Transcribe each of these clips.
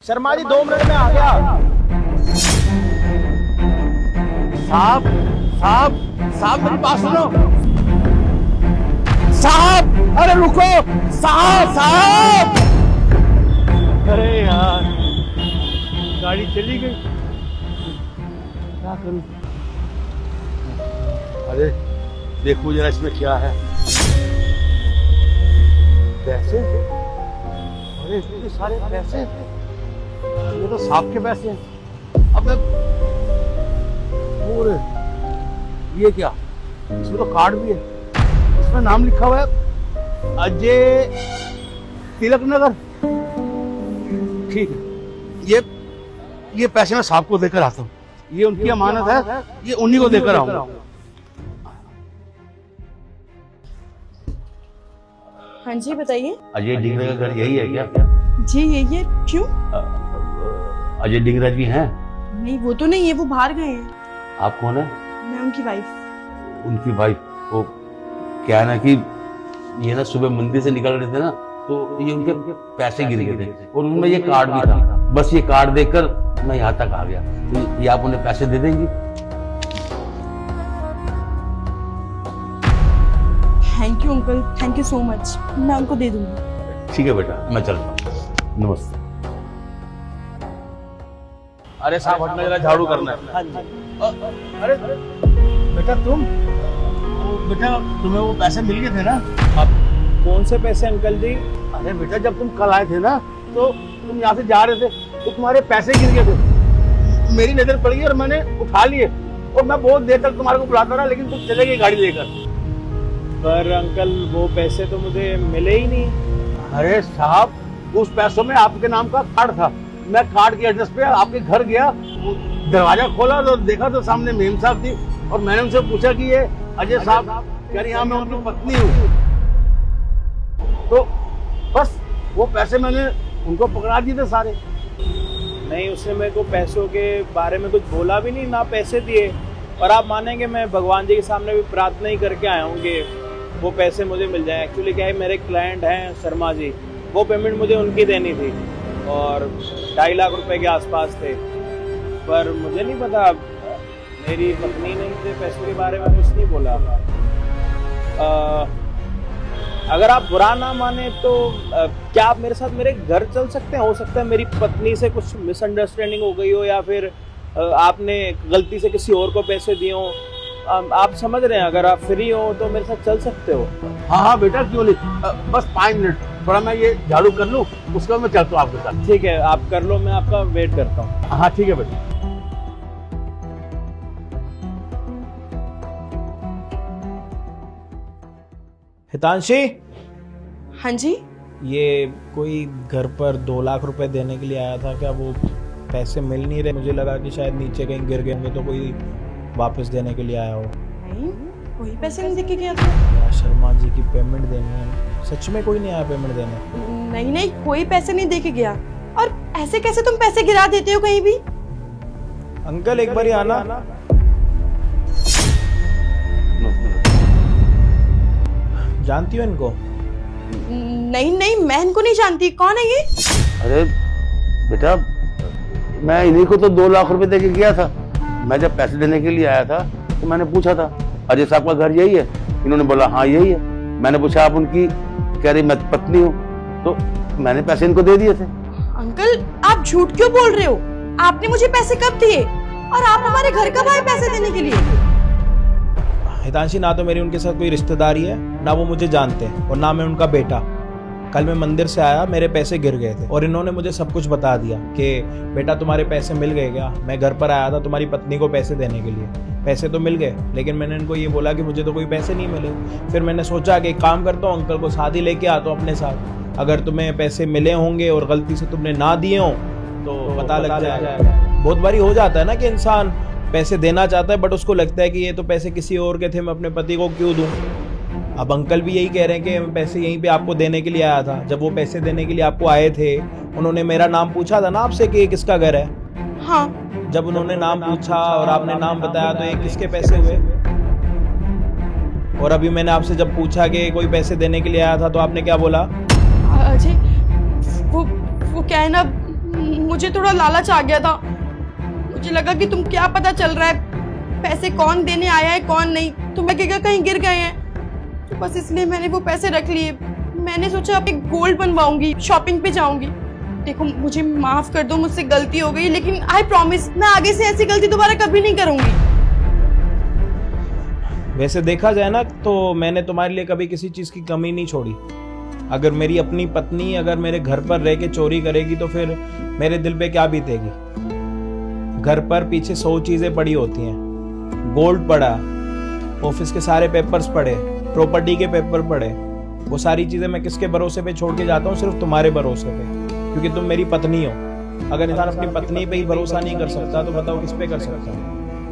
Sharma ji 2 minute में आ गया। साहब साहब साहब मेरी बात सुनो। साहब अरे रुको। साहब साहब अरे यार गाड़ी चली गई, क्या करूं? अरे देखो जरा इसमें क्या है। पैसे? अरे इतने सारे पैसे, ये तो साहब के पैसे हैं। अब और ये क्या, इसमें तो कार्ड भी है, इसमें नाम लिखा हुआ है अजय तिलक नगर। ठीक है, ये पैसे मैं साहब को देकर आता हूँ। ये उनकी अमानत है, ये उन्हीं को देकर आऊंगा। हाँ जी बताइए। अजय डिंगरा का घर यही है क्या? जी यही है। क्यों? अजय डिंगरा जी हैं? नहीं वो तो नहीं है, वो बाहर गए हैं। आप कौन है? मैं उनकी वाइफ। उनकी वाइफ? वो क्या है ना कि ये ना सुबह मंदिर से निकल रहे थे ना, तो ये उनके पैसे गिर गए थे और उनमें ये कार्ड भी था। बस ये कार्ड देखकर मैं यहाँ तक आ गया। तो ये आप उन्हें पैसे दे देंगी? Thank you uncle, thank you so much. मैं उनको दे दूंगी। ठीक है बेटा, मैं चलता हूँ। नमस्ते। अरे साहब हटना, जरा झाड़ू करना है। हाँ जी। अरे बेटा बेटा तुम्हें वो पैसे मिल गए थे ना? कौन से पैसे अंकल जी? अरे बेटा जब तुम कल आए थे ना, तो तुम यहाँ से जा रहे थे तो तुम्हारे पैसे गिर गए थे। मेरी नजर पड़ गई और मैंने उठा लिए, और मैं बहुत देर तक तुम्हारे को बुलाता रहा, लेकिन तुम चले गए गाड़ी लेकर। पर अंकल वो पैसे तो मुझे मिले ही नहीं। अरे साहब उस पैसों में आपके नाम का कार्ड था। मैं कार्ड के एड्रेस पे आपके घर गया, दरवाजा खोला तो देखा तो सामने मेम साहब थी, और मैंने उनसे पूछा कि ये अजय साहब कह रही, हाँ मैं उनकी पत्नी हूँ। तो बस वो पैसे मैंने उनको पकड़ा दिए थे सारे। नहीं, उसने मेरे को पैसों के बारे में कुछ बोला भी नहीं, ना पैसे दिए। और आप मानेंगे मैं भगवान जी के सामने भी प्रार्थना ही करके आया हूँ कि वो पैसे मुझे मिल जाए। एक्चुअली क्या है, मेरे क्लाइंट हैं शर्मा जी, वो पेमेंट मुझे उनकी देनी थी और 2.5 लाख रुपए के आसपास थे। पर मुझे नहीं पता, मेरी पत्नी ने मुझे पैसों के बारे में कुछ नहीं बोला। अगर आप बुरा ना माने तो क्या आप मेरे साथ मेरे घर चल सकते हैं? हो सकता है मेरी पत्नी से कुछ मिसअंडरस्टैंडिंग हो गई हो, या फिर आपने गलती से किसी और को पैसे दिए हो। आप समझ रहे हैं, अगर आप फ्री हो तो मेरे साथ चल सकते हो। हाँ हाँ बेटा क्यों नहीं, बस 5 मिनट, थोड़ा मैं ये झाड़ू कर लूँ, उसके बाद मैं चलता हूँ आपके साथ। ठीक है, आप कर लो, मैं आपका वेट करता हूँ। हाँ ठीक है बेटा। हितांशी, हाँ जी। ये कोई घर पर 2 लाख रुपए देने के लिए आया था क्या? वो पैसे मिल नहीं रहे, मुझे लगा कि शायद नीचे कहीं गिर गए होंगे तो कोई वापस देने के लिए आया हो। नहीं कोई पैसे नहीं देके गया था। यार शर्मा जी की पेमेंट देनी है, सच में कोई नहीं आया पेमेंट देने? नहीं नहीं कोई पैसे नहीं देके गया। और ऐसे कैसे तुम पैसे गिरा देते हो कहीं भी? अंकल एक बार ही आना। जानती हो इनको? नहीं नहीं मैं इनको नहीं जानती। कौन है ये? अरे बेटा मैं इन्हीं को तो 2 लाख रुपए देके गया था। मैं जब पैसे देने के लिए आया था तो मैंने पूछा था अजय साहब का घर यही है? इन्होंने बोला हाँ यही है। मैंने पूछा आप उनकी? कह रही मैं पत्नी हूँ। तो मैंने पैसे इनको दे दिए थे। अंकल आप झूठ क्यों बोल रहे हो? आपने मुझे पैसे कब दिए? और आप हमारे घर कब आए पैसे देने के लिए? हितांशी, ना तो मेरी उनके साथ कोई रिश्तेदारी है, ना वो मुझे जानते हैं, और ना मैं उनका बेटा। कल मैं मंदिर से आया, मेरे पैसे गिर गए थे और इन्होंने मुझे सब कुछ बता दिया कि बेटा तुम्हारे पैसे मिल गए क्या? मैं घर पर आया था तुम्हारी पत्नी को पैसे देने के लिए। पैसे तो मिल गए, लेकिन मैंने इनको ये बोला कि मुझे तो कोई पैसे नहीं मिले। फिर मैंने सोचा कि एक काम करता हूँ, अंकल को साथ ही लेके आता हूँ अपने साथ। अगर तुम्हें पैसे मिले होंगे और गलती से तुमने ना दिए हो तो पता लग जाएगा। बहुत बारी हो जाता है ना कि इंसान पैसे देना चाहता है, बट उसको लगता है कि ये तो पैसे किसी और के थे, मैं अपने पति को क्यों दूं। अब अंकल भी यही कह रहे हैं कि मैं पैसे यहीं पे आपको देने के लिए आया था। जब वो पैसे देने के लिए आपको आए थे, उन्होंने मेरा नाम पूछा था ना आपसे कि ये किसका घर है? हाँ। जब उन्होंने नाम पूछा और आपने नाम बताया तो ये किसके पैसे हुए? और अभी मैंने आपसे जब पूछा कि कोई पैसे देने के लिए आया था तो आपने क्या बोला? अजय वो क्या है ना, मुझे थोड़ा लालच आ गया था। मुझे लगा कि तुम क्या पता चल रहा है पैसे कौन देने आया है कौन नहीं, तुम्हें क्या कहीं गिर गए हैं, तो बस इसलिए मैंने वो पैसे रख लिए। मैंने सोचा अब एक गोल्ड बनवाऊंगी, शॉपिंग पे जाऊंगी। देखो मुझे माफ कर दो, मुझसे गलती हो गई, लेकिन आई प्रॉमिस मैं आगे से ऐसी गलती दोबारा कभी नहीं करूंगी। वैसे देखा जाए ना तो मैंने तुम्हारे लिए कभी किसी चीज़ की कमी नहीं छोड़ी। अगर मेरी अपनी पत्नी अगर मेरे घर पर रह के चोरी करेगी तो फिर मेरे दिल पे क्या बीतेगी। घर पर पीछे 100 चीज़ें पड़ी होती हैं, गोल्ड पड़ा, ऑफिस के सारे पेपर्स पड़े, प्रॉपर्टी के पेपर पड़े, वो सारी चीज़ें मैं किसके भरोसे पे छोड़ के जाता हूँ? सिर्फ तुम्हारे भरोसे पे, क्योंकि तुम मेरी पत्नी हो। अगर इंसान अपनी पत्नी पे ही भरोसा नहीं कर सकता तो बताओ किस पे कर सकता है?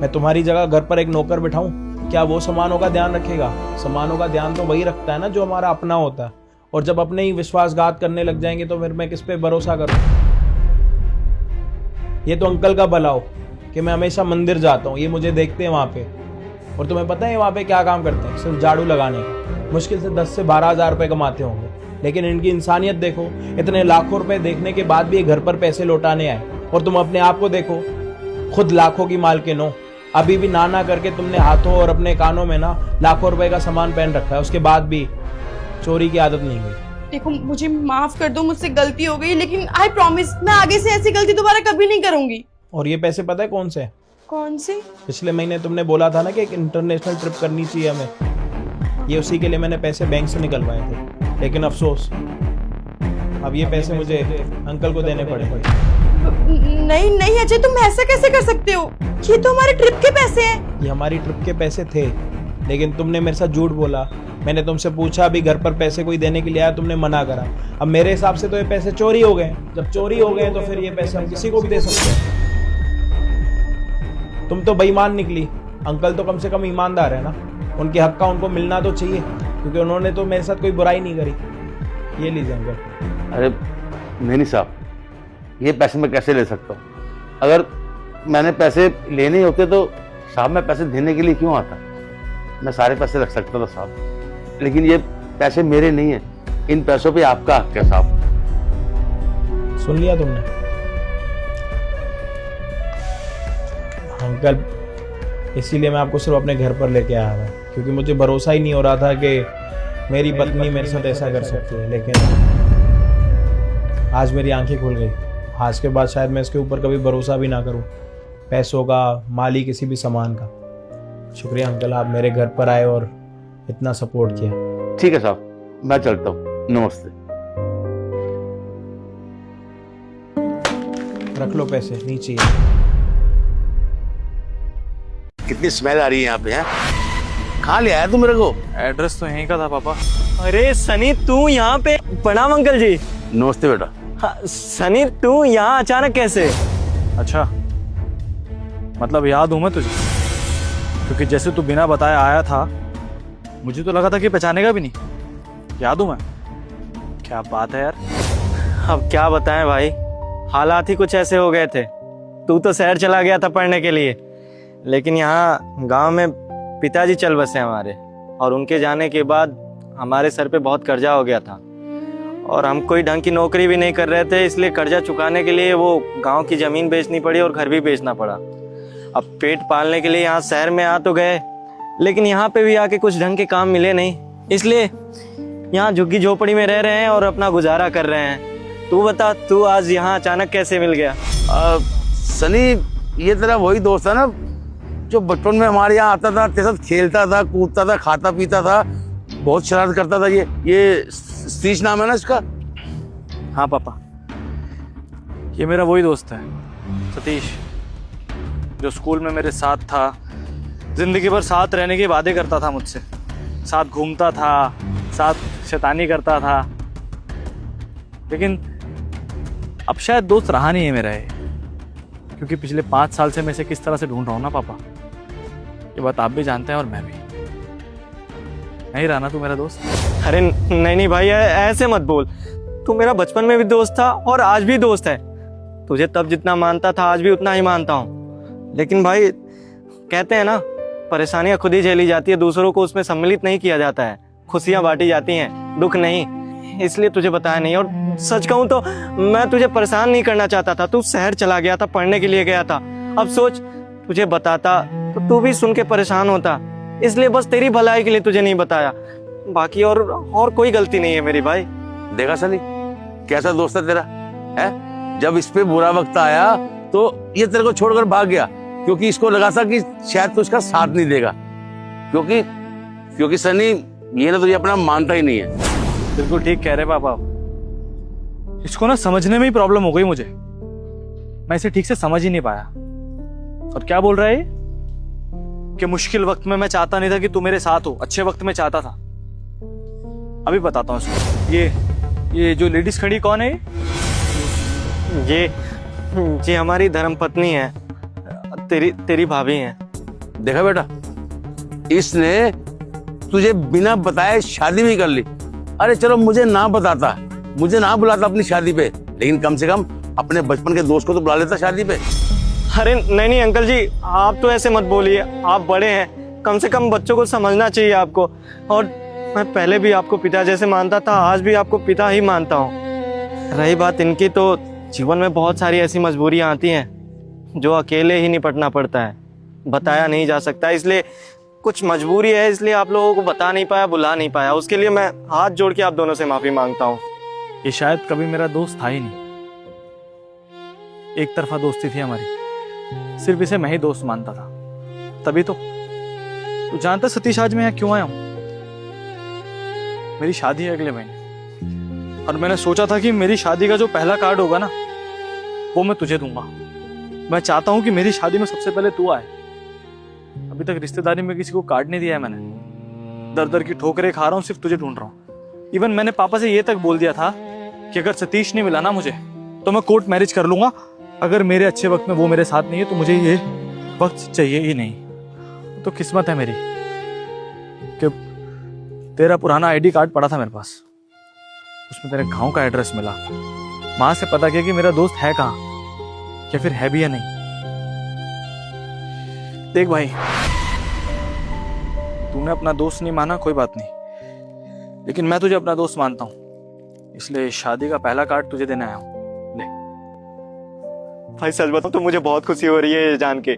मैं तुम्हारी जगह घर पर एक नौकर बिठाऊं, क्या वो सामानों का ध्यान रखेगा? सामानों का ध्यान तो वही रखता है ना जो हमारा अपना होता है। और जब अपने ही विश्वासघात करने लग जाएंगे तो फिर मैं किस पे भरोसा करूं? ये तो अंकल का भला हो कि मैं हमेशा मंदिर जाता हूँ, ये मुझे देखते हैं वहाँ पे। और तुम्हें पता है वहाँ पे क्या काम करते हैं? सिर्फ झाड़ू लगाने का। मुश्किल से 10 से 12 हज़ार रुपये कमाते होंगे, लेकिन इनकी इंसानियत देखो, इतने लाखों रुपए देखने के बाद भी ये घर पर पैसे लौटाने आए। और तुम अपने आप को देखो, खुद लाखों की मालकिन हो, अभी भी ना करके तुमने हाथों और अपने कानों में ना लाखों रुपए का सामान पहन रखा है, उसके बाद भी चोरी की आदत नहीं गई। देखो मुझे माफ कर दो, मुझसे गलती हो गई, लेकिन आई प्रॉमिस मैं आगे से ऐसी गलती दोबारा कभी नहीं करूंगी। और ये पैसे पता है कौन से? कौन से? पिछले महीने तुमने बोला था ना कि एक इंटरनेशनल ट्रिप करनी चाहिए हमें, ये उसी के लिए मैंने पैसे बैंक से निकलवाए थे। लेकिन अफसोस अब ये पैसे मुझे अंकल को देने पड़े। नहीं नहीं अजय, तुम ऐसा कैसे कर सकते हो? ये तो हमारे ट्रिप के पैसे हैं। ये हमारी ट्रिप के पैसे थे, लेकिन तुमने मेरे साथ झूठ बोला। मैंने तुमसे पूछा अभी घर पर पैसे कोई देने के लिए आया, तुमने मना करा। अब मेरे हिसाब से तो ये पैसे चोरी हो गए। जब चोरी हो गए तो फिर ये पैसे हम किसी को भी दे सकते हैं। तुम तो बेईमान निकली। अंकल तो कम से कम ईमानदार है ना, उनके हक का उनको मिलना तो चाहिए, क्योंकि उन्होंने तो मेरे साथ कोई बुराई नहीं करी। ये लीजिए अंकल। अरे नहीं साहब, ये पैसे मैं कैसे ले सकता हूँ? अगर मैंने पैसे लेने होते तो साहब मैं पैसे देने के लिए क्यों आता? मैं सारे पैसे रख सकता था साहब, लेकिन ये पैसे मेरे नहीं है, इन पैसों पे आपका हक है साहब। सुन लिया तुमने? अंकल इसीलिए मैं आपको सिर्फ अपने घर पर लेके आया था, क्योंकि मुझे भरोसा ही नहीं हो रहा था कि मेरी पत्नी मेरे साथ ऐसा कर सकती है। लेकिन आज मेरी आंखें खुल गई। आज के बाद शायद मैं इसके ऊपर कभी भरोसा भी ना करूं, पैसों का, माली किसी भी सामान का। शुक्रिया अंकल, आप मेरे घर पर आए और इतना सपोर्ट किया। ठीक है साहब, मैं चलता हूँ। नमस्ते। रख लो पैसे नीचे। कितनी स्मेल आ रही है यहाँ पे? कहाँ ले आया तू मेरे को? एड्रेस तो यहीं का था पापा। अरे सनी तू यहाँ पे? प्रणाम अंकल जी। नमस्ते बेटा। हाँ, सनी तू यहाँ अचानक कैसे? अच्छा, मतलब याद हूँ मैं तुझे? क्योंकि जैसे तू बिना बताए आया था, मुझे तो लगा था कि पहचानेगा भी नहीं। याद हूँ मैं? क्या बात है यार। अब क्या बताएं भाई, हालात ही कुछ ऐसे हो गए थे। तू तो शहर चला गया था पढ़ने के लिए, लेकिन यहाँ गांव में पिताजी चल बसे हमारे, और उनके जाने के बाद हमारे सर पे बहुत कर्जा हो गया था, और हम कोई ढंग की नौकरी भी नहीं कर रहे थे। इसलिए कर्जा चुकाने के लिए वो गांव की ज़मीन बेचनी पड़ी और घर भी बेचना पड़ा। अब पेट पालने के लिए यहाँ शहर में आ तो गए, लेकिन यहाँ पे भी आके कुछ ढंग के काम मिले नहीं, इसलिए यहाँ झुग्गी झोपड़ी में रह रहे हैं और अपना गुजारा कर रहे हैं। तू बता, तू आज यहाँ अचानक कैसे मिल गया? सनी, ये तेरा वही दोस्त है ना जो बचपन में हमारे यहाँ आता था, तेरे साथ खेलता था, कूदता था, खाता पीता था, बहुत शरारत करता था। ये सतीश नाम है ना इसका? हाँ पापा, ये मेरा वही दोस्त है सतीश, जो स्कूल में मेरे साथ था, जिंदगी भर साथ रहने के वादे करता था मुझसे, साथ घूमता था, साथ शैतानी करता था। लेकिन अब शायद दोस्त रहा नहीं है मेरा ये, क्योंकि पिछले 5 साल से मैं इसे किस तरह से ढूंढ रहा हूँ ना पापा, ये बात आप भी जानते हैं और मैं भी। नहीं रहा ना तू मेरा दोस्त? अरे नहीं भाई, ऐसे मत बोल। तू मेरा बचपन में भी दोस्त था और आज भी दोस्त है। तुझे तब जितना मानता था आज भी उतना ही मानता हूँ। लेकिन भाई, कहते हैं ना, परेशानियां खुद ही झेली जाती है, दूसरों को उसमें सम्मिलित नहीं किया जाता है। खुशियां बांटी जाती हैं, दुख नहीं। इसलिए तुझे बताया नहीं। और सच कहूँ तो मैं तुझे परेशान नहीं करना चाहता था। तू शहर चला गया था, पढ़ने के लिए गया था। अब सोच, तुझे बताता तो तू भी सुन के परेशान होता, इसलिए बस तेरी भलाई के लिए तुझे नहीं बताया। बाकी और कोई गलती नहीं है मेरी भाई। देखा सनी, कैसा दोस्त है तेरा, है? जब इस पे बुरा वक्त आया तो ये तेरे को छोड़कर भाग गया, क्योंकि इसको लगा था कि शायद तू इसका साथ नहीं देगा, क्योंकि सनी ये ना तुझे अपना मानता ही नहीं है। बिल्कुल ठीक कह रहे पापा। इसको ना समझने में ही प्रॉब्लम हो गई मुझे। मैं इसे ठीक से समझ ही नहीं पाया। और क्या बोल रहा है ये? कि मुश्किल वक्त में मैं चाहता नहीं था कि तू मेरे साथ हो, अच्छे वक्त में चाहता था। अभी बताता हूँ इसको। ये जो लेडीज खड़ी कौन है? ये हमारी धर्मपत्नी है, तेरी भाभी है। देखा बेटा, इसने तुझे बिना बताए शादी भी कर ली। अरे चलो, मुझे ना बताता, मुझे ना बुलाता अपनी शादी पे, लेकिन कम से कम अपने बचपन के दोस्त को तो बुला लेता शादी पे। अरे नहीं अंकल जी, आप तो ऐसे मत बोलिए। आप बड़े हैं, कम से कम बच्चों को समझना चाहिए आपको। और मैं पहले भी आपको पिता जैसे मानता था, आज भी आपको पिता ही मानता हूँ। रही बात इनकी, तो जीवन में बहुत सारी ऐसी मजबूरियाँ आती हैं जो अकेले ही निपटना पड़ता है, बताया नहीं जा सकता। इसलिए कुछ मजबूरी है, इसलिए आप लोगों को बता नहीं पाया, बुला नहीं पाया। उसके लिए मैं हाथ जोड़ के आप दोनों से माफी मांगता हूँ। ये शायद कभी मेरा दोस्त था ही नहीं। एक तरफा दोस्ती थी हमारी, सिर्फ इसे मैं ही दोस्त मानता था। तभी तो तू जानता सतीश, आज मैं यहाँ क्यों आया हूँ? मेरी शादी है अगले महीने, और मैंने सोचा था कि मेरी शादी का जो पहला कार्ड होगा ना, वो मैं तुझे दूंगा। मैं चाहता हूँ कि मेरी शादी में सबसे पहले तू आए। अभी तक रिश्तेदारी में किसी को कार्ड नहीं दिया है मैंने। दर दर की ठोकरें खा रहा हूँ, सिर्फ तुझे ढूंढ रहा हूँ। इवन मैंने पापा से ये तक बोल दिया था कि अगर सतीश नहीं मिला ना मुझे, तो मैं कोर्ट मैरिज कर लूंगा। अगर मेरे अच्छे वक्त में वो मेरे साथ नहीं है, तो मुझे ये वक्त चाहिए ही नहीं। तो किस्मत है मेरी कि तेरा पुराना आईडी कार्ड पड़ा था मेरे पास, उसमें तेरे गांव का एड्रेस मिला। माँ से पता किया कि मेरा दोस्त है कहाँ, या फिर है भी या नहीं। देख भाई, तूने अपना दोस्त नहीं माना, कोई बात नहीं, लेकिन मैं तुझे अपना दोस्त मानता हूँ, इसलिए शादी का पहला कार्ड तुझे देने आया हूँ। ले भाई सच बताऊं तो मुझे बहुत खुशी हो रही है ये जान के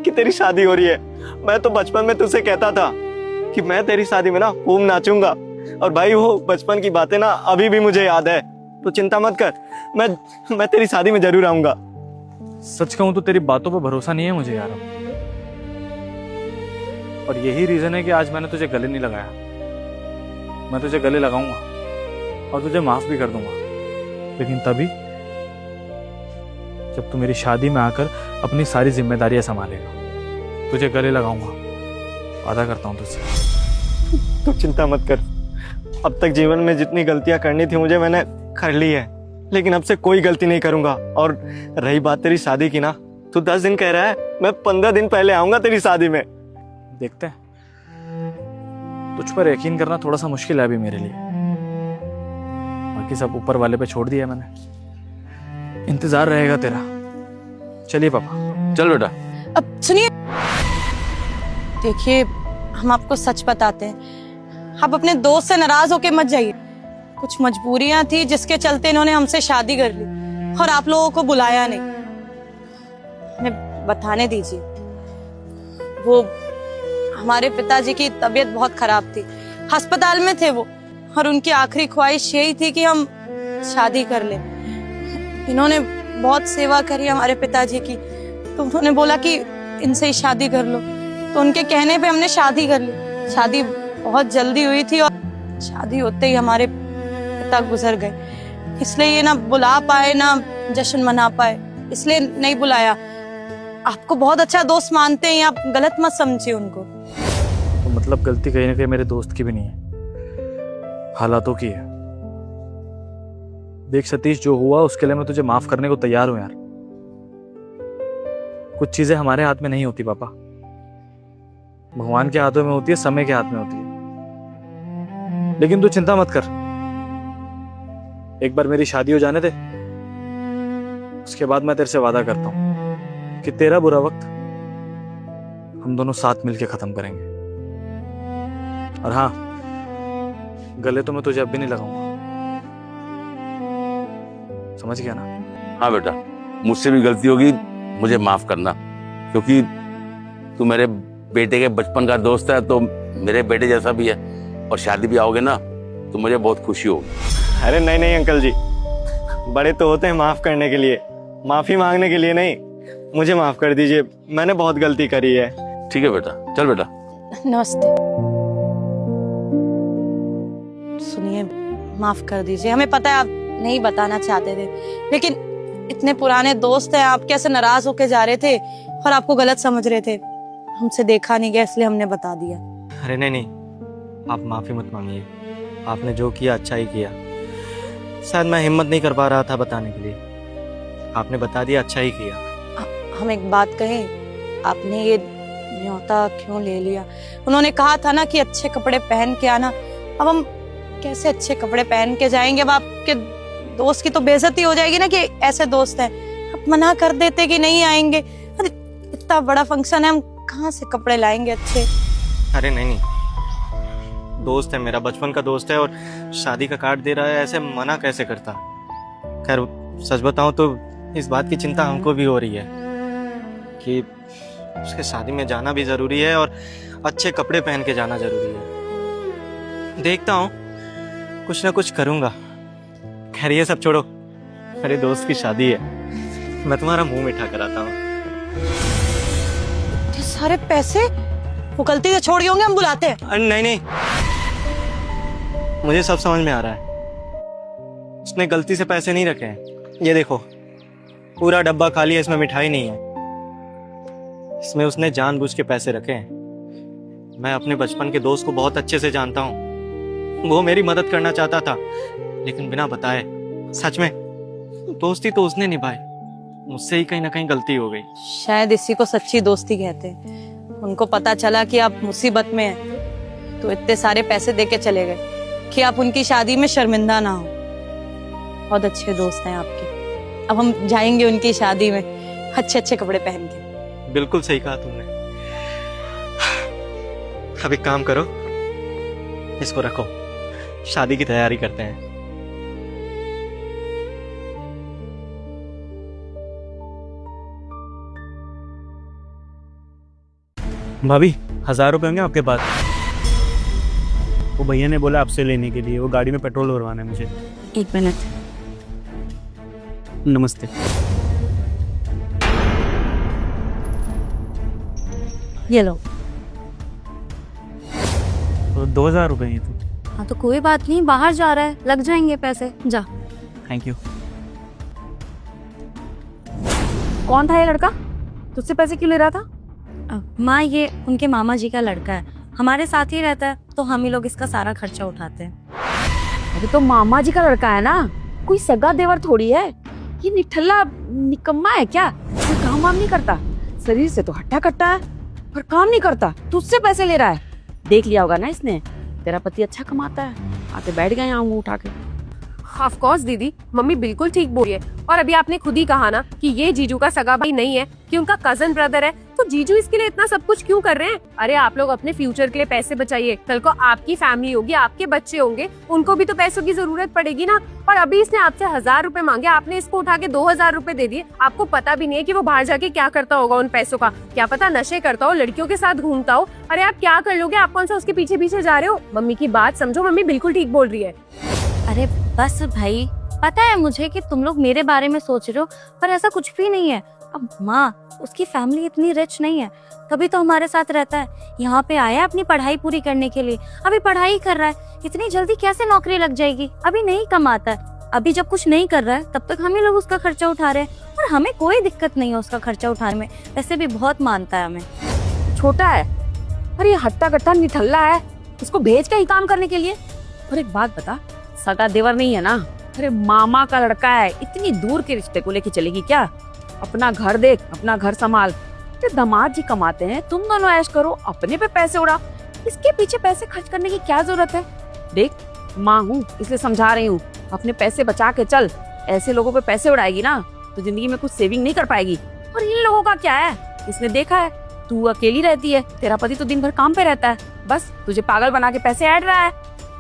कि तेरी शादी हो रही है। मैं तो बचपन में तुझसे कहता था कि मैं तेरी शादी में ना खूब नाचूंगा। और भाई वो बचपन की बातें ना अभी भी मुझे याद है। तो चिंता मत कर, मैं तेरी शादी में जरूर आऊंगा। सच कहूं तो तेरी बातों पर भरोसा नहीं है मुझे यार, और यही रीजन है कि आज मैंने तुझे गले नहीं लगाया। मैं तुझे गले लगाऊंगा और तुझे माफ भी कर दूंगा, लेकिन तभी जब तू मेरी शादी में आकर अपनी सारी जिम्मेदारियां संभालेगा। तुझे गले लगाऊंगा, वादा करता हूं तुझसे। तू चिंता मत कर, अब तक जीवन में जितनी गलतियां करनी थी मुझे, मैंने कर ली है, लेकिन अब से कोई गलती नहीं करूंगा। और रही बात तेरी शादी की ना, तू 10 दिन कह रहा है, मैं 15 दिन पहले आऊंगा तेरी शादी में। देखते हैं, तुझ पर यकीन करना थोड़ा सा मुश्किल है अभी मेरे लिए, बाकी सब ऊपर वाले पे छोड़ दिया मैंने। इंतजार रहेगा तेरा। चलिए पापा। चल बेटा। अब सुनिए, देखिए हम आपको सच बताते हैं, आप अपने दोस्त से नाराज होके मत जाइए। कुछ मजबूरियां थी जिसके चलते इन्होंने हमसे शादी कर ली और आप लोगों को बुलाया नहीं। हमें बताने दीजिए, वो हमारे पिताजी की तबीयत बहुत खराब थी, अस्पताल में थे वो, और उनकी आखिरी ख्वाहिश यही थी कि हम शादी कर लें। इन्होंने बहुत सेवा करी हमारे पिताजी की, तो उन्होंने बोला कि इनसे ही शादी कर लो, तो उनके कहने पे हमने शादी कर ली। शादी बहुत जल्दी हुई थी और शादी होते ही हमारे पिता गुजर गए, इसलिए ये ना बुला पाए ना जश्न मना पाए, इसलिए नहीं बुलाया। आपको बहुत अच्छा दोस्त मानते हैं, आप गलत मत समझिए उनको। तो मतलब गलती कहीं ना कहीं मेरे दोस्त की भी नहीं है, हालातों की है। देख सतीश, जो हुआ उसके लिए मैं तुझे माफ करने को तैयार हूं यार। कुछ चीजें हमारे हाथ में नहीं होती पापा, भगवान के हाथों में होती है, समय के हाथ में होती है। लेकिन तू चिंता मत कर, एक बार मेरी शादी हो जाने दे, उसके बाद मैं तेरे से वादा करता हूं कि तेरा बुरा वक्त हम दोनों साथ मिलके खत्म करेंगे। और हाँ, गले तो मैं तुझे अब भी नहीं लगाऊंगा, समझ गया ना? हाँ बेटा, मुझसे भी गलती होगी, मुझे माफ करना, क्योंकि तू मेरे बेटे के बचपन का दोस्त है, तो मेरे बेटे जैसा भी है, और शादी भी आओगे ना तो मुझे बहुत खुशी होगी। अरे नहीं नहीं अंकल जी, बड़े तो होते हैं माफ करने के लिए, माफी मांगने के लिए नहीं। मुझे माफ कर दीजिए, मैंने बहुत गलती करी है। ठीक है बेटा, चल बेटा। नमस्ते। सुनिए, माफ कर दीजिए, हमें पता है आप नहीं बताना चाहते थे, लेकिन इतने पुराने दोस्त हैं, आप कैसे नाराज होके जा रहे थे और आपको गलत समझ रहे थे। हमसे देखा नहीं गया इसलिए हमने बता दिया। अरे नहीं नहीं, आप माफी मत मांगिए, आपने जो किया अच्छा ही किया। शायद मैं हिम्मत नहीं कर पा रहा था बताने के लिए, आपने बता दिया, अच्छा ही किया। हम एक बात कहें, आपने ये न्योता क्यों ले लिया? उन्होंने कहा था ना कि अच्छे कपड़े पहन के आना। अब हम कैसे अच्छे कपड़े पहन के जाएंगे? अब आपके दोस्त की तो बेइज्जती हो जाएगी ना कि ऐसे दोस्त हैं। आप मना कर देते कि नहीं आएंगे। अरे इतना बड़ा फंक्शन है, हम कहाँ से कपड़े लाएंगे अच्छे? अरे नहीं नहीं, दोस्त है मेरा, बचपन का दोस्त है, और शादी का कार्ड दे रहा है, ऐसे मना कैसे करता? खैर सच बताऊं तो इस बात की चिंता हमको भी हो रही है कि उसके शादी में जाना भी जरूरी है और अच्छे कपड़े पहन के जाना जरूरी है। देखता हूँ, कुछ ना कुछ करूंगा। खैर ये सब छोड़ो, मेरे दोस्त की शादी है, मैं तुम्हारा मुंह मीठा कराता हूँ। ये सारे पैसे वो गलती से छोड़ गए होंगे, हम बुलाते हैं। अरे नहीं नहीं, मुझे सब समझ में आ रहा है, उसने गलती से पैसे नहीं रखे हैं। ये देखो, पूरा डब्बा खाली है, इसमें मिठाई नहीं है, इसमें उसने जानबूझ के पैसे रखे हैं। मैं अपने बचपन के दोस्त को बहुत अच्छे से जानता हूँ, वो मेरी मदद करना चाहता था, लेकिन बिना बताए। सच में दोस्ती तो उसने निभाई, मुझसे ही कहीं ना कहीं गलती हो गई। शायद इसी को सच्ची दोस्ती कहते हैं। उनको पता चला कि आप मुसीबत में हैं, तो इतने सारे पैसे देके चले गए कि आप उनकी शादी में शर्मिंदा ना हो। बहुत अच्छे दोस्त हैं आपके। अब हम जाएंगे उनकी शादी में अच्छे अच्छे कपड़े पहन के। बिल्कुल सही कहा तुमने। अब एक काम करो, इसको रखो, शादी की तैयारी करते हैं। भाभी 1000 रुपए होंगे आपके पास? वो भैया ने बोला आपसे लेने के लिए, वो गाड़ी में पेट्रोल भरवाना है मुझे। एक मिनट। नमस्ते। ये लो। तो 2000 रुपए हैं तो। हाँ तो कोई बात नहीं, बाहर जा रहा है, लग जाएंगे पैसे, जा। Thank you. कौन था ये लड़का? तुझसे पैसे क्यों ले रहा था? माँ, ये उनके मामा जी का लड़का है, हमारे साथ ही रहता है, तो हम ही लोग इसका सारा खर्चा उठाते हैं। अरे तो मामा जी का लड़का है ना, कोई सगा देवर थोड़ी है। ये निठल्ला निकम्मा है क्या? कोई काम वाम नहीं करता, शरीर से तो हट्टा कट्टा है पर काम नहीं करता, तुझसे पैसे ले रहा है। देख लिया होगा ना इसने, तेरा पति अच्छा कमाता है, आके बैठ गए यहाँ उठा के। ऑफ कोर्स दीदी, मम्मी बिल्कुल ठीक बोली है। और अभी आपने खुद ही कहा ना कि ये जीजू का सगा भाई नहीं है, कि उनका कजन ब्रदर है, तो जीजू इसके लिए इतना सब कुछ क्यों कर रहे हैं? अरे आप लोग अपने फ्यूचर के लिए पैसे बचाइए, कल को आपकी फैमिली होगी, आपके बच्चे होंगे, उनको भी तो पैसों की जरूरत पड़ेगी ना। और अभी इसने आपसे 1000 रुपए मांगे, आपने इसको उठा के 2000 रुपए दे दिए। आपको पता भी नहीं है कि वो बाहर जाके क्या करता होगा उन पैसों का, क्या पता नशे करता हो, लड़कियों के साथ घूमता हो। अरे आप क्या कर लोगे? आप कौन सा उसके पीछे पीछे जा रहे हो? मम्मी की बात समझो, मम्मी बिल्कुल ठीक बोल रही है। अरे बस भाई, पता है मुझे कि तुम लोग मेरे बारे में सोच रहे हो, पर ऐसा कुछ भी नहीं है। अब माँ, उसकी फैमिली इतनी रिच नहीं है, तभी तो हमारे साथ रहता है। यहाँ पे आया अपनी पढ़ाई पूरी करने के लिए, अभी पढ़ाई कर रहा है। इतनी जल्दी कैसे नौकरी लग जाएगी? अभी नहीं कमाता है। अभी जब कुछ नहीं कर रहा है तब तक हम ही लोग उसका खर्चा उठा रहे हैं, और हमें कोई दिक्कत नहीं है उसका खर्चा उठाने में। वैसे भी बहुत मानता है हमें। छोटा है, अरे ये हट्टा कट्टा निठल्ला है, इसको भेज के ही काम करने के लिए। और एक बात बता, सगा देवर नहीं है ना, अरे मामा का लड़का है, इतनी दूर के रिश्ते को लेके चलेगी क्या? अपना घर देख, अपना घर संभाल। ये दामाद जी कमाते हैं, तुम दोनों ऐश करो, अपने पे पैसे उड़ाओ, इसके पीछे पैसे खर्च करने की क्या जरूरत है? देख, माँ हूँ इसलिए समझा रही हूँ, अपने पैसे बचा के चल। ऐसे लोगों पे पैसे उड़ाएगी ना तो जिंदगी में कुछ सेविंग नहीं कर पाएगी। और इन लोगों का क्या है, इसने देखा है, तू अकेली रहती है, तेरा पति तो दिन भर काम पे रहता है, बस तुझे पागल बना के पैसे ऐड रहा है।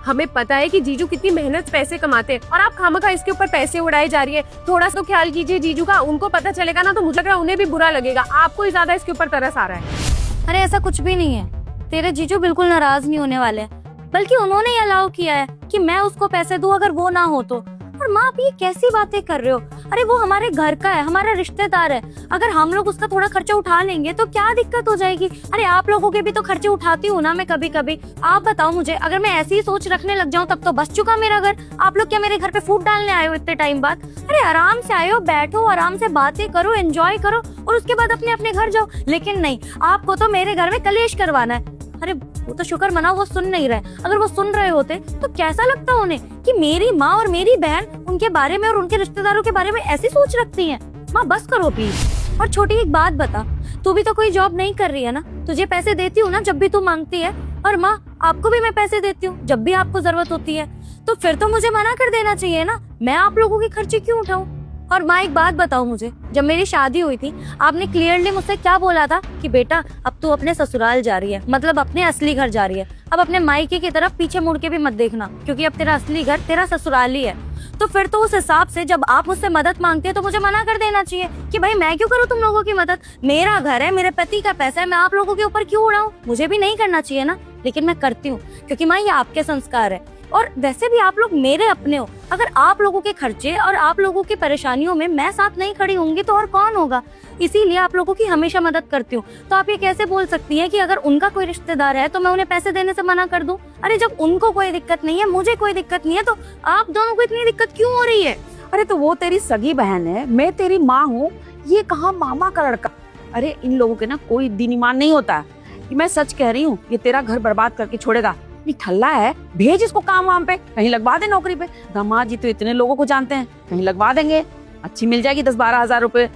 हमें पता है कि जीजू कितनी मेहनत से पैसे कमाते हैं और आप खामखा इसके ऊपर पैसे उड़ाए जा रही है। थोड़ा सा तो ख्याल कीजिए जीजू का, उनको पता चलेगा ना तो मुझे लग रहा है उन्हें भी बुरा लगेगा। आपको ही ज्यादा इसके ऊपर तरस आ रहा है। अरे ऐसा कुछ भी नहीं है, तेरे जीजू बिल्कुल नाराज नहीं होने वाले, बल्कि उन्होंने ही अलाउ किया है कि मैं उसको पैसे दूं अगर वो ना हो तो। और माँ आप ये कैसी बातें कर रहे हो? अरे वो हमारे घर का है, हमारा रिश्तेदार है, अगर हम लोग उसका थोड़ा खर्चा उठा लेंगे तो क्या दिक्कत हो जाएगी? अरे आप लोगों के भी तो खर्चे उठाती हूँ ना मैं कभी कभी। आप बताओ मुझे, अगर मैं ऐसी ही सोच रखने लग जाऊँ तब तो बस चुका मेरा घर। आप लोग क्या मेरे घर पे फूट डालने आए हो इतने टाइम बाद? अरे आराम से आए हो, बैठो आराम से बातें करो, एंजॉय करो और उसके बाद अपने अपने घर जाओ। लेकिन नहीं, आपको तो मेरे घर में कलेश करवाना है। अरे वो तो शुक्र मना वो सुन नहीं रहे, अगर वो सुन रहे होते तो कैसा लगता उन्हें कि मेरी माँ और मेरी बहन उनके बारे में और उनके रिश्तेदारों के बारे में ऐसी सोच रखती हैं। माँ बस करो प्लीज। और छोटी एक बात बता, तू भी तो कोई जॉब नहीं कर रही है ना, तुझे पैसे देती हूँ ना जब भी तू मांगती है, और माँ आपको भी मैं पैसे देती हूँ जब भी आपको जरूरत होती है, तो फिर तो मुझे मना कर देना चाहिए ना, मैं आप लोगों की खर्चे क्यों उठाऊं? और माँ एक बात बताओ मुझे, जब मेरी शादी हुई थी आपने क्लियरली मुझसे क्या बोला था कि बेटा अब तू अपने ससुराल जा रही है, मतलब अपने असली घर जा रही है, अब अपने मायके की तरफ पीछे मुड़ के भी मत देखना, क्योंकि अब तेरा असली घर तेरा ससुराल ही है। तो फिर तो उस हिसाब से जब आप मुझसे मदद मांगते हैं तो मुझे मना कर देना चाहिए कि भाई मैं क्यों करूँ तुम लोगों की मदद, मेरा घर है, मेरे पति का पैसा है, मैं आप लोगों के ऊपर क्यों उड़ाऊं? मुझे भी नहीं करना चाहिए ना, लेकिन मैं करती हूँ क्योंकि माँ ये आपके संस्कार है। और वैसे भी आप लोग मेरे अपने हो, अगर आप लोगों के खर्चे और आप लोगों की परेशानियों में मैं साथ नहीं खड़ी होंगी तो और कौन होगा? इसीलिए आप लोगों की हमेशा मदद करती हूँ। तो आप ये कैसे बोल सकती हैं कि अगर उनका कोई रिश्तेदार है तो मैं उन्हें पैसे देने से मना कर दूं? अरे जब उनको कोई दिक्कत नहीं है, मुझे कोई दिक्कत नहीं है, तो आप दोनों को इतनी दिक्कत क्यों हो रही है? अरे तो वो तेरी सगी बहन है, मैं तेरी माँ हूँ, ये कहाँ मामा का लड़का। अरे इन लोगों के ना कोई दीन ईमान नहीं होता है, मैं सच कह रही हूँ। ये तेरा घर बर्बाद करके छोड़ेगा, ठल्ला है, भेज इसको काम वाम पे, कहीं लगवा दे नौकरी पे। दामाद जी तो इतने लोगों को जानते हैं, कहीं लगवा देंगे, अच्छी मिल जाएगी, 10-12 हजार रुपए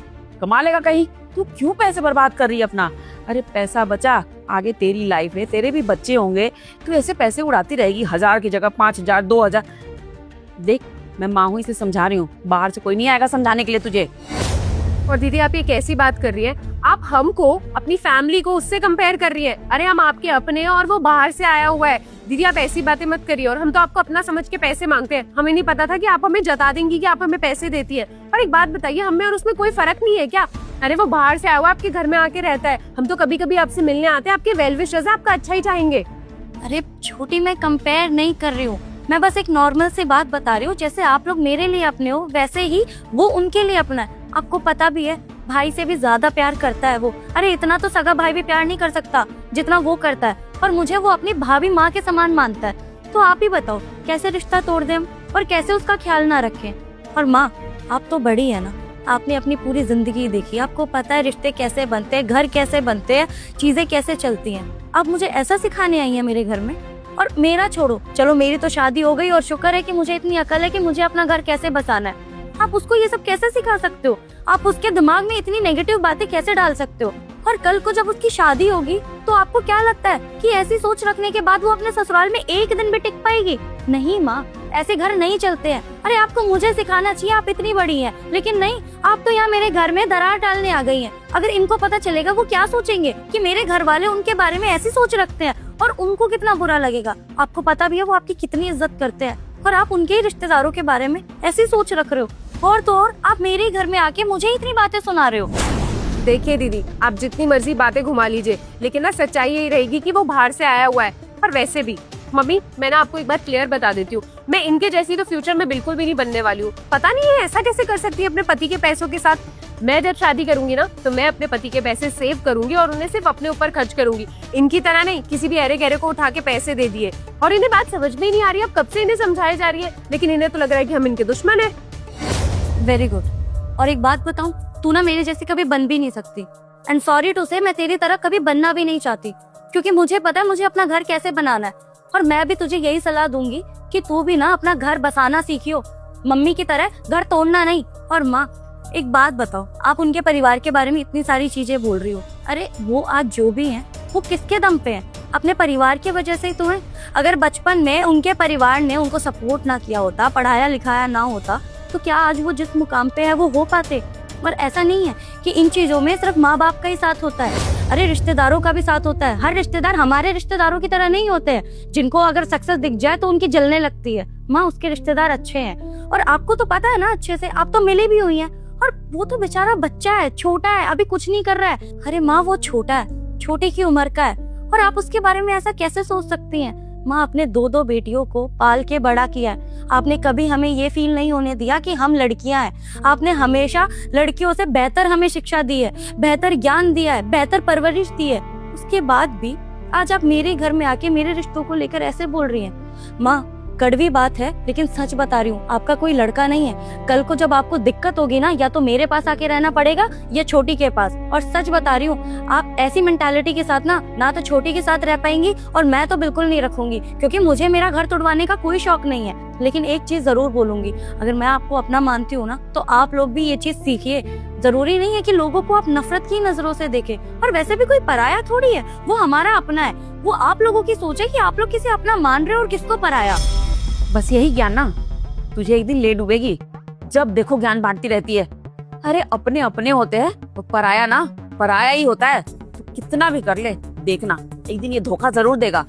कमा लेगा कहीं। तू क्यों पैसे बर्बाद कर रही है अपना? अरे पैसा बचा, आगे तेरी लाइफ है, तेरे भी बच्चे होंगे, तू ऐसे पैसे उड़ाती रहेगी 1000 की जगह 5000 2000। देख मैं माँ हूँ, इसे समझा रही हूँ, बाहर से कोई नहीं आएगा समझाने के लिए तुझे। और दीदी आप ये कैसी बात कर रही है? आप हमको, अपनी फैमिली को उससे कंपेयर कर रही है। अरे हम आपके अपने हैं और वो बाहर से आया हुआ है। दीदी आप ऐसी बातें मत करिए, और हम तो आपको अपना समझ के पैसे मांगते हैं, हमें नहीं पता था कि आप हमें जता देंगी कि आप हमें पैसे देती है। और एक बात बताइए, हमें और उसमें कोई फर्क नहीं है क्या? अरे वो बाहर से आया हुआ आपके घर में आके रहता है, हम तो कभी कभी आपसे मिलने आते हैं, आपके वेल विशर्स हैं, आपका अच्छा ही चाहेंगे। अरे छोटी, मैं कंपेयर नहीं कर रही हूँ, मैं बस एक नॉर्मल सी बात बता रही हूँ। जैसे आप लोग मेरे लिए अपने हो, वैसे ही वो उनके लिए अपना है। आपको पता भी है भाई से भी ज्यादा प्यार करता है वो। अरे इतना तो सगा भाई भी प्यार नहीं कर सकता जितना वो करता है, और मुझे वो अपनी भाभी माँ के समान मानता है। तो आप ही बताओ कैसे रिश्ता तोड़ दें और कैसे उसका ख्याल ना रखें? और माँ आप तो बड़ी है ना, आपने अपनी पूरी जिंदगी देखी, आपको पता है रिश्ते कैसे बनते हैं, घर कैसे बनते हैं, चीजें कैसे चलती हैं। आप मुझे ऐसा सिखाने आई हैं मेरे घर में? और मेरा छोड़ो, चलो मेरी तो शादी हो गई और शुक्र है कि मुझे इतनी अकल है कि मुझे अपना घर कैसे बसाना है। आप उसको ये सब कैसे सिखा सकते हो? आप उसके दिमाग में इतनी नेगेटिव बातें कैसे डाल सकते हो? और कल को जब उसकी शादी होगी तो आपको क्या लगता है कि ऐसी सोच रखने के बाद वो अपने ससुराल में एक दिन भी टिक पाएगी? नहीं माँ, ऐसे घर नहीं चलते हैं। अरे आपको मुझे सिखाना चाहिए, आप इतनी बड़ी हैं, लेकिन नहीं, आप तो यहाँ मेरे घर में दरार डालने आ गई हैं। अगर इनको पता चलेगा वो क्या सोचेंगे कि मेरे घर वाले उनके बारे में ऐसी सोच रखते हैं, और उनको कितना बुरा लगेगा। आपको पता भी है वो आपकी कितनी इज्जत करते हैं, और आप उनके ही रिश्तेदारों के बारे में ऐसी सोच रख रहे हो। और तो और आप मेरे घर में आके मुझे इतनी बातें सुना रहे हो। देखिए दीदी, आप जितनी मर्जी बातें घुमा लीजिए, लेकिन ना सच्चाई यही रहेगी कि वो बाहर से आया हुआ है। और वैसे भी मम्मी, मैं ना आपको एक बात क्लियर बता देती हूँ, मैं इनके जैसी तो फ्यूचर में बिल्कुल भी नहीं बनने वाली हूँ। पता नहीं है ऐसा कैसे कर सकती है अपने पति के पैसों के साथ। मैं जब शादी करूंगी ना तो मैं अपने पति के पैसे सेव करूंगी और उन्हें सिर्फ अपने ऊपर खर्च करूंगी। इनकी तरह नहीं किसी भी अरे गहरे को उठा के पैसे दे दिए। और इन्हें बात समझ में ही नहीं आ रही, अब कब से इन्हें समझाई जा रही है, लेकिन इन्हें तो लग रहा है कि हम इनके दुश्मन है। Very good. और एक बात बताऊं, तू ना मेरे जैसी कभी बन भी नहीं सकती, एंड सॉरी टू से मैं तेरी तरह कभी बनना भी नहीं चाहती, क्योंकि मुझे पता है मुझे अपना घर कैसे बनाना है। और मैं भी तुझे यही सलाह दूंगी कि तू भी ना अपना घर बसाना सीखियो, मम्मी की तरह घर तोड़ना नहीं। और माँ एक बात बताओ, आप उनके परिवार के बारे में इतनी सारी चीजें बोल रही हो, अरे वो आज जो भी हैं वो किसके दम पे हैं? अपने परिवार की वजह से ही तो है। अगर बचपन में उनके परिवार ने उनको सपोर्ट ना किया होता, पढ़ाया लिखाया ना होता, तो क्या आज वो जिस मुकाम पे है वो हो पाते? पर ऐसा नहीं है कि इन चीजों में सिर्फ माँ बाप का ही साथ होता है। अरे रिश्तेदारों का भी साथ होता है, हर रिश्तेदार हमारे रिश्तेदारों की तरह नहीं होते हैं, जिनको अगर सक्सेस दिख जाए तो उनकी जलने लगती है। माँ उसके रिश्तेदार अच्छे हैं और आपको तो पता है ना अच्छे से, आप तो मिली भी हुई हैं। और वो तो बेचारा बच्चा है, छोटा है, अभी कुछ नहीं कर रहा है। अरे माँ वो छोटा है, छोटी की उम्र का है, और आप उसके बारे में ऐसा कैसे सोच सकती हैं? माँ अपने 2 बेटियों को पाल के बड़ा किया है। आपने कभी हमें ये फील नहीं होने दिया कि हम लड़कियां हैं। आपने हमेशा लड़कियों से बेहतर हमें शिक्षा दी है, बेहतर ज्ञान दिया है, बेहतर परवरिश दी है। उसके बाद भी आज आप मेरे घर में आके मेरे रिश्तों को लेकर ऐसे बोल रही हैं। माँ कड़वी बात है लेकिन सच बता रही हूँ, आपका कोई लड़का नहीं है। कल को जब आपको दिक्कत होगी ना, या तो मेरे पास आके रहना पड़ेगा या छोटी के पास। और सच बता रही हूँ, आप ऐसी मेंटालिटी के साथ ना तो छोटी के साथ रह पाएंगी और मैं तो बिल्कुल नहीं रखूंगी, क्योंकि मुझे मेरा घर तुड़वाने का कोई शौक नहीं है। लेकिन एक चीज जरूर बोलूंगी, अगर मैं आपको अपना मानती हूँ ना, तो आप लोग भी ये चीज सीखिए। जरूरी नहीं है कि लोगों को आप नफरत की नजरों से देखें, और वैसे भी कोई पराया थोड़ी है, वो हमारा अपना है। वो आप लोगों की सोच है कि आप लोग किसे अपना मान रहे हो और किसको पराया। बस यही ज्ञान ना तुझे एक दिन ले डूबेगी, जब देखो ज्ञान बांटती रहती है। अरे अपने अपने होते हैं, तो पराया ना पराया ही होता है। तो कितना भी कर ले, देखना एक दिन ये धोखा जरूर देगा।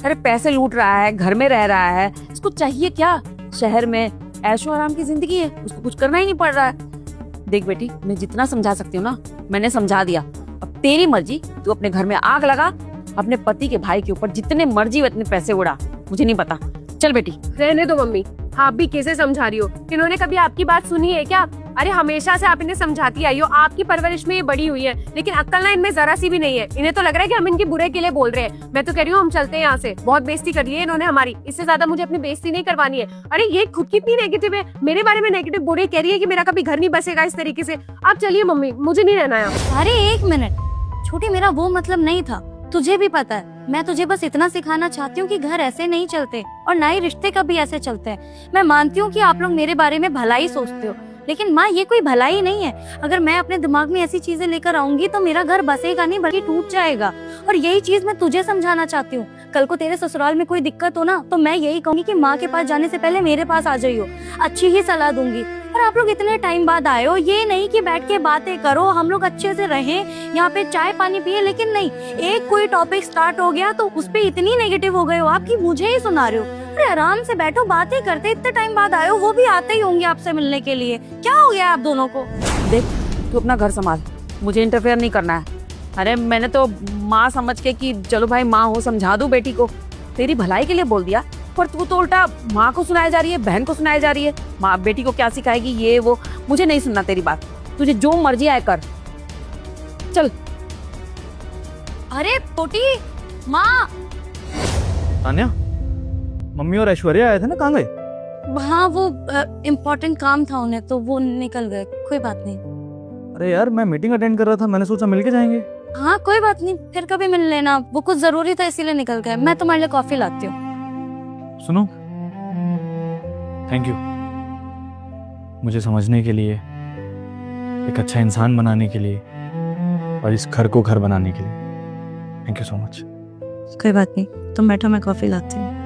अरे पैसे लूट रहा है, घर में रह रहा है, इसको चाहिए क्या? शहर में ऐशो आराम की जिंदगी है, उसको कुछ करना ही नहीं पड़ रहा है। देख बेटी, मैं जितना समझा सकती हूँ ना मैंने समझा दिया। अब तेरी मर्जी, तू अपने घर में आग लगा, अपने पति के भाई के ऊपर जितने मर्जी उतने पैसे उड़ा, मुझे नहीं पता। चल बेटी। रहने दो मम्मी, आप भी कैसे समझा रही हो? इन्होंने कभी आपकी बात सुनी है क्या? अरे हमेशा से आप इन्हें समझाती आई हो, आपकी परवरिश में ये बड़ी हुई है, लेकिन अक्ल ना इनमें जरा सी भी नहीं है। इन्हें तो लग रहा है कि हम इनके बुरे के लिए बोल रहे हैं। मैं तो कह रही हूँ हम चलते हैं यहाँ से, बहुत बेइज्जती कर ली है इन्होंने हमारी, इससे ज्यादा मुझे अपनी बेइज्जती नहीं करवानी है। अरे ये खुद कितनी नेगेटिव है, मेरे बारे में नेगेटिव बुरे कह रही है कि मेरा कभी घर नहीं बसेगा इस तरीके से। आप चलिए मम्मी, मुझे नहीं रहना यहाँ। अरे एक मिनट छोटी, मेरा वो मतलब नहीं था, तुझे भी पता है। मैं तुझे बस इतना सिखाना चाहती हूँ कि घर ऐसे नहीं चलते, और ना ही रिश्ते कभी ऐसे चलते हैं। मैं मानती हूँ कि आप लोग मेरे बारे में भलाई सोचते हो, लेकिन माँ ये कोई भलाई नहीं है। अगर मैं अपने दिमाग में ऐसी चीजें लेकर आऊंगी तो मेरा घर बसेगा नहीं बल्कि टूट जाएगा। और यही चीज मैं तुझे समझाना चाहती हूँ। कल को तेरे ससुराल में कोई दिक्कत हो ना, तो मैं यही कहूंगी कि माँ के पास जाने से पहले मेरे पास आ जाइयो, अच्छी ही सलाह दूंगी। और आप लोग इतने टाइम बाद आए हो, ये नहीं कि बैठ के बातें करो, हम लोग अच्छे से रहें, यहाँ पे चाय पानी पिए, लेकिन नहीं, एक कोई टॉपिक स्टार्ट हो गया तो उस पे इतनी नेगेटिव हो गए हो आप कि मुझे ही सुना रहे हो। अरे आराम से बैठो, बातें करते, इतने टाइम बाद आए हो, वो भी आते ही होंगे आपसे मिलने के लिए। क्या हो गया आप दोनों को? देख तू अपना घर संभाल, मुझे इंटरफेयर नहीं करना है। अरे मैंने तो माँ समझ के कि चलो भाई माँ हो, समझा दूं बेटी को, तेरी भलाई के लिए बोल दिया, पर तू तो उल्टा माँ को सुनाई जा रही है, बहन को सुनाई जा रही है। माँ बेटी को क्या सिखाएगी ये वो, मुझे नहीं सुनना तेरी बात, तुझे जो मर्जी आए कर। चल। अरे छोटी माँ। तान्या, मम्मी और ऐश्वर्या आए थे ना, कहाँ गए? हाँ वो इम्पोर्टेंट काम था उन्हें, तो वो निकल गए, कोई बात नहीं। अरे यार मैं मीटिंग अटेंड कर रहा था, मैंने सोचा मिलके जाएंगे। हाँ कोई बात नहीं, फिर कभी मिल लेना, वो कुछ जरूरी था इसीलिए निकल गए। मैं तुम्हारे लिए कॉफी लाती हूँ। सुनो, थैंक यू मुझे समझने के लिए, एक अच्छा इंसान बनाने के लिए, और इस घर को घर बनाने के लिए। Thank you so much. कोई बात नहीं, तुम बैठो, मैं कॉफी लाती हूँ।